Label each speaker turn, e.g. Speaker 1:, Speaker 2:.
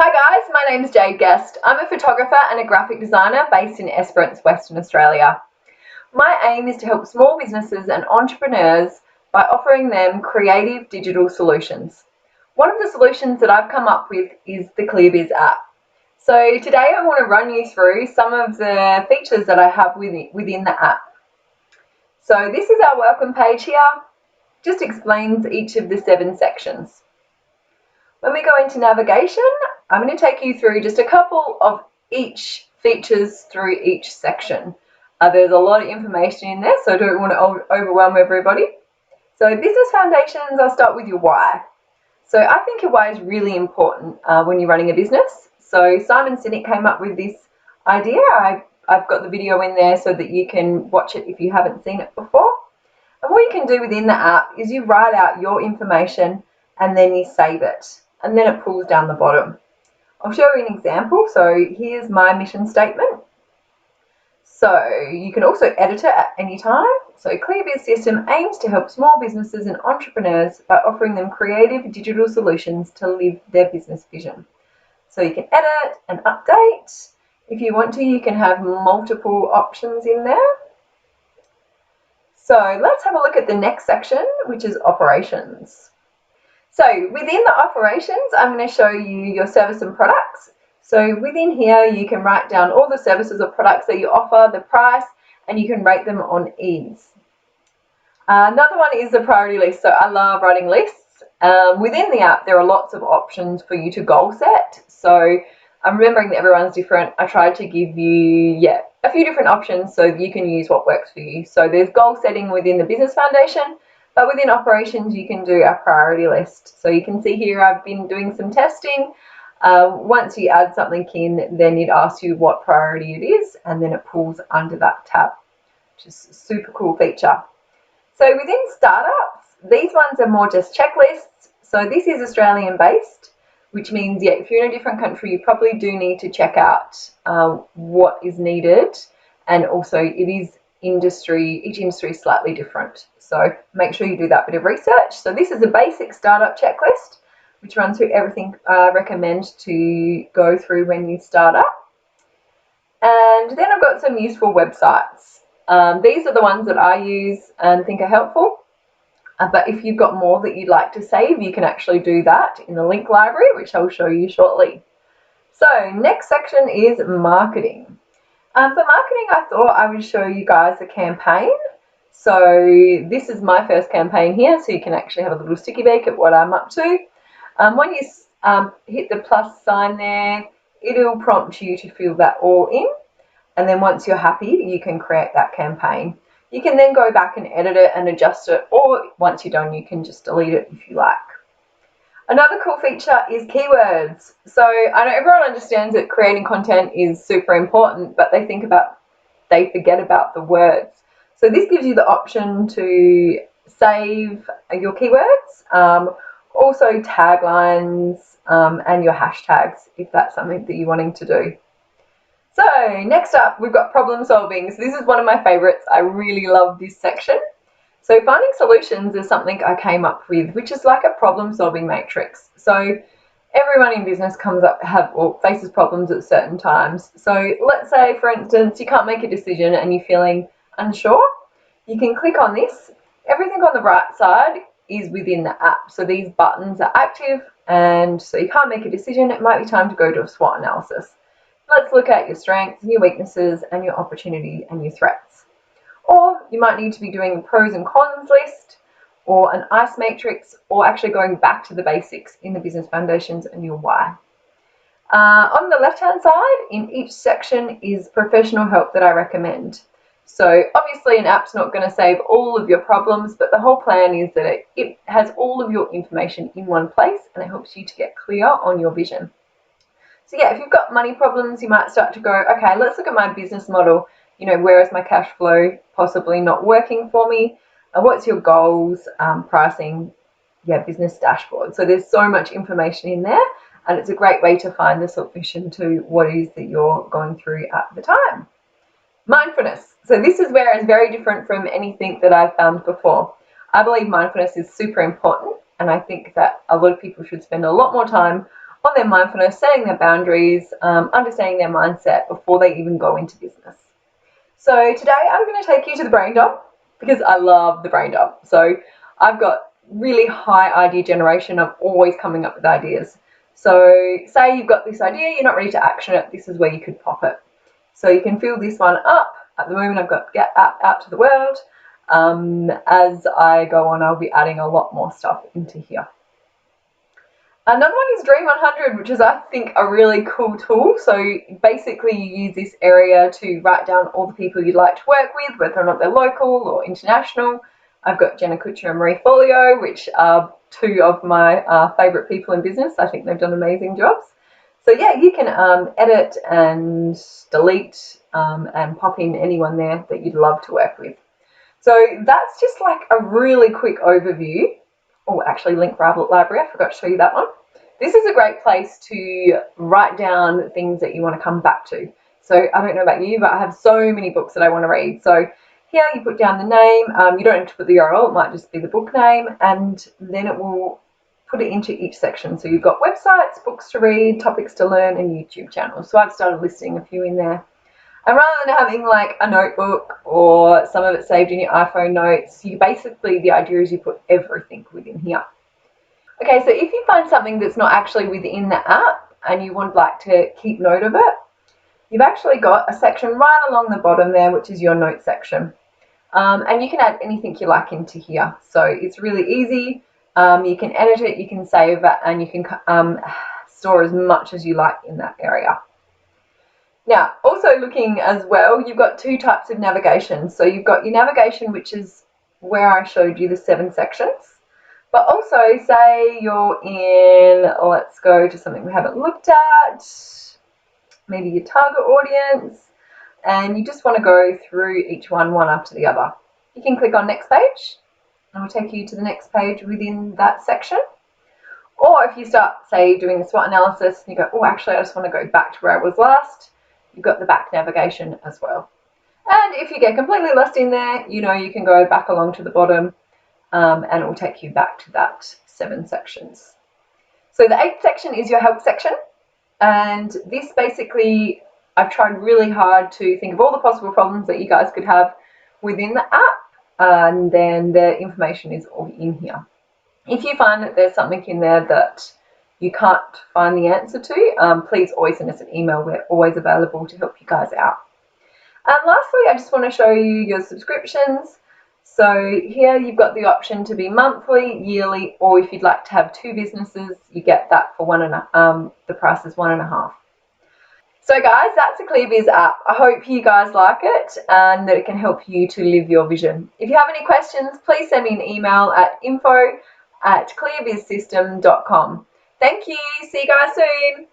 Speaker 1: Hi guys, my name is Jade Guest. I'm a photographer and a graphic designer based in Esperance, Western Australia. My aim is to help small businesses and entrepreneurs by offering them creative digital solutions. One of the solutions that I've come up with is the ClearBiz app. So today I want to run you through some of the features that I have within the app. So this is our welcome page here. Just explains each of the 7 sections. When we go into navigation, I'm going to take you through just a couple of each features through each section. There's a lot of information in there, so I don't want to overwhelm everybody. So business foundations, I'll start with your why. So I think your why is really important when you're running a business. So Simon Sinek came up with this idea. I've got the video in there so that you can watch it if you haven't seen it before. And what you can do within the app is you write out your information and then you save it. And then it pulls down the bottom. I'll show you an example. So here's my mission statement. So you can also edit it at any time. So ClearBiz System aims to help small businesses and entrepreneurs by offering them creative digital solutions to live their business vision. So you can edit and update. If you want to, you can have multiple options in there. So let's have a look at the next section, which is operations. So within the operations, I'm going to show you your service and products. So within here, you can write down all the services or products that you offer, the price, and you can rate them on ease. Another one is the priority list. So I love writing lists. Within the app, there are lots of options for you to goal set. So I'm remembering that everyone's different. I tried to give you, a few different options so you can use what works for you. So there's goal setting within the business foundation. But within operations, you can do a priority list. So you can see here I've been doing some testing. Once you add something in, then it asks you what priority it is, and then it pulls under that tab, which is a super cool feature. So within startups, these ones are more just checklists. So this is Australian based, which means, if you're in a different country, you probably do need to check out what is needed. And also it is each industry is slightly different. So make sure you do that bit of research. So this is a basic startup checklist, which runs through everything I recommend to go through when you start up. And then I've got some useful websites. These are the ones that I use and think are helpful. But if you've got more that you'd like to save, you can actually do that in the link library, which I'll show you shortly. So next section is marketing. For marketing, I thought I would show you guys a campaign. So this is my first campaign here, so you can actually have a little sticky peek at what I'm up to. When you hit the plus sign there, it'll prompt you to fill that all in. And then once you're happy, you can create that campaign. You can then go back and edit it and adjust it, or once you're done, you can just delete it if you like. Another cool feature is keywords. So I know everyone understands that creating content is super important, but they forget about the words. So this gives you the option to save your keywords, also taglines, and your hashtags if that's something that you're wanting to do. So next up, we've got problem solving. So this is one of my favorites. I really love this section. So finding solutions is something I came up with, which is like a problem solving matrix. So everyone in business faces problems at certain times. So let's say, for instance, you can't make a decision and you're feeling unsure. You can click on this. Everything on the right side is within the app. So these buttons are active, and so you can't make a decision. It might be time to go to a SWOT analysis. Let's look at your strengths and your weaknesses and your opportunity and your threats. Or you might need to be doing a pros and cons list, or an ICE matrix, or actually going back to the basics in the business foundations and your why. On the left-hand side, in each section is professional help that I recommend. So obviously an app's not going to save all of your problems, but the whole plan is that it has all of your information in one place, and it helps you to get clear on your vision. So if you've got money problems, you might start to go, okay, let's look at my business model. Where is my cash flow possibly not working for me? What's your goals, pricing, business dashboard. So there's so much information in there, and it's a great way to find the solution to what it is that you're going through at the time. Mindfulness. So this is where it's very different from anything that I've found before. I believe mindfulness is super important, and I think that a lot of people should spend a lot more time on their mindfulness, setting their boundaries, understanding their mindset before they even go into business. So today I'm going to take you to the brain dump because I love the brain dump. So I've got really high idea generation. I'm always coming up with ideas. So say you've got this idea, you're not ready to action it, this is where you could pop it. So you can fill this one up. At the moment I've got Get out to the world. As I go on, I'll be adding a lot more stuff into here. Another one is Dream 100, which is, I think, a really cool tool. So basically you use this area to write down all the people you'd like to work with, whether or not they're local or international. I've got Jenna Kutcher and Marie Folio, which are two of my favourite people in business. I think they've done amazing jobs. So yeah, you can edit and delete and pop in anyone there that you'd love to work with. So that's just like a really quick overview. Oh, actually, Link Library, I forgot to show you that one. This is a great place to write down things that you want to come back to. So I don't know about you, but I have so many books that I want to read. So here you put down the name. You don't have to put the URL, it might just be the book name, and then it will put it into each section. So you've got websites, books to read, topics to learn, and YouTube channels. So I've started listing a few in there. And rather than having like a notebook or some of it saved in your iPhone notes, you basically, the idea is you put everything within here. Okay, so if you find something that's not actually within the app and you would like to keep note of it, you've actually got a section right along the bottom there, which is your notes section. And you can add anything you like into here. So it's really easy. You can edit it, you can save it, and you can store as much as you like in that area. Now, also looking as well, you've got two types of navigation. So you've got your navigation, which is where I showed you the 7 sections. But also, say you're in, let's go to something we haven't looked at, maybe your target audience, and you just want to go through each one after the other. You can click on next page, and it'll take you to the next page within that section. Or if you start, say, doing the SWOT analysis, and you go, oh, actually, I just want to go back to where I was last, you've got the back navigation as well. And if you get completely lost in there, you know, you can go back along to the bottom, and it will take you back to that 7 sections. So the 8th section is your help section. And this basically, I've tried really hard to think of all the possible problems that you guys could have within the app. And then the information is all in here. If you find that there's something in there that you can't find the answer to, please always send us an email. We're always available to help you guys out. And lastly, I just want to show you your subscriptions. So here you've got the option to be monthly, yearly, or if you'd like to have 2 businesses, you get that for the price is 1.5. So guys, that's the ClearBiz app. I hope you guys like it and that it can help you to live your vision. If you have any questions, please send me an email at info@clearbizsystem.com. Thank you. See you guys soon.